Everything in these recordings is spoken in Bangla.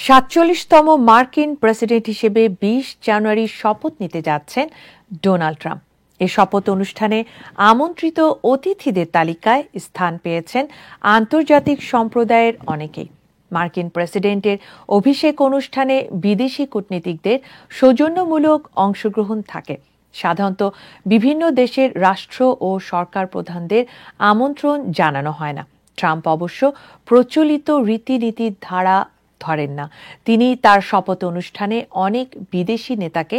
৪৭তম মার্কিন প্রেসিডেন্ট হিসেবে ২০ জানুয়ারি শপথ নিতে যাচ্ছেন ডোনাল্ড ট্রাম্প। এ শপথ অনুষ্ঠানে আমন্ত্রিত অতিথিদের তালিকায় স্থান পেয়েছেন আন্তর্জাতিক সম্প্রদায়ের অনেকেই। মার্কিন প্রেসিডেন্টের অভিষেক অনুষ্ঠানে বিদেশি কূটনীতিকদের সৌজন্যমূলক অংশগ্রহণ থাকে। সাধারণত বিভিন্ন দেশের রাষ্ট্র ও সরকার প্রধানদের আমন্ত্রণ জানানো হয় না। ট্রাম্প অবশ্য প্রচলিত রীতিনীতির ধারা ধরেন না। তিনি তার শপথ অনুষ্ঠানে অনেক বিদেশি নেতাকে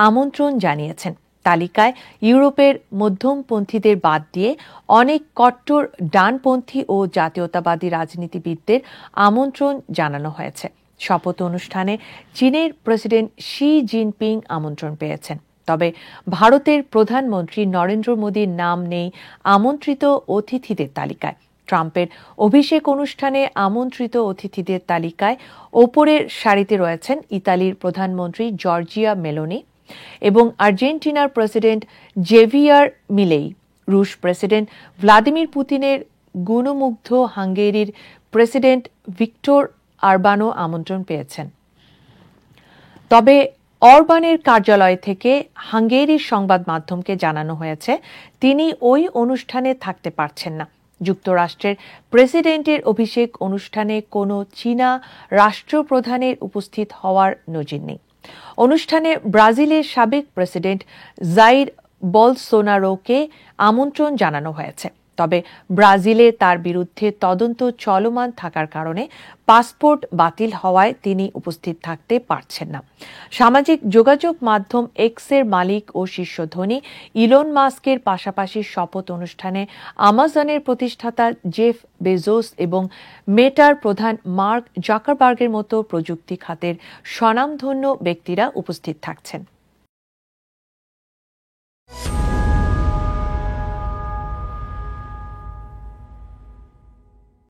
আমন্ত্রণ জানিয়েছেন। তালিকায় ইউরোপের মধ্যমপন্থীদের বাদ দিয়ে অনেক কট্টর ডানপন্থী ও জাতীয়তাবাদী রাজনীতিবিদদের আমন্ত্রণ জানানো হয়েছে। শপথ অনুষ্ঠানে চীনের প্রেসিডেন্ট শি জিনপিং আমন্ত্রণ পেয়েছেন। তবে ভারতের প্রধানমন্ত্রী নরেন্দ্র মোদীর নাম নেই আমন্ত্রিত অতিথিদের তালিকায়। ট্রাম্পের অভিষেক অনুষ্ঠানে আমন্ত্রিত অতিথিদের তালিকায় ওপরের সারিতে রয়েছেন ইতালির প্রধানমন্ত্রী জর্জিয়া মেলোনি এবং আর্জেন্টিনার প্রেসিডেন্ট জেভিয়ার মিলেই। রুশ প্রেসিডেন্ট ভ্লাদিমির পুতিনের গুণমুগ্ধ হাঙ্গেরির প্রেসিডেন্ট ভিক্টর অরবানও আমন্ত্রণ পেয়েছেন। তবে অরবানের কার্যালয় থেকে হাঙ্গেরির সংবাদ মাধ্যমকে জানানো হয়েছে তিনি ওই অনুষ্ঠানে থাকতে পারছেন না। যুক্তরাষ্ট্রের প্রেসিডেন্টের অভিষেক অনুষ্ঠানে কোনো চীনা রাষ্ট্রপ্রধানের উপস্থিত হওয়ার নজির নেই। অনুষ্ঠানে ব্রাজিলের সাবেক প্রেসিডেন্ট জাইর বলসোনারোকে আমন্ত্রণ জানানো হয়েছে। তবে ব্রাজিলে তার বিরুদ্ধে তদন্ত চলমান থাকার কারণে পাসপোর্ট বাতিল হওয়ায় তিনি উপস্থিত থাকতে পারছেন না। সামাজিক যোগাযোগ মাধ্যম এক্সের মালিক ও শীর্ষ ধনী ইলন মাস্কের পাশাপাশি শপথ অনুষ্ঠানে আমাজনের প্রতিষ্ঠাতা জেফ বেজোস এবং মেটার প্রধান মার্ক জাকারবার্গের মতো প্রযুক্তি খাতের স্বনামধন্য ব্যক্তিরা উপস্থিত থাকছেন।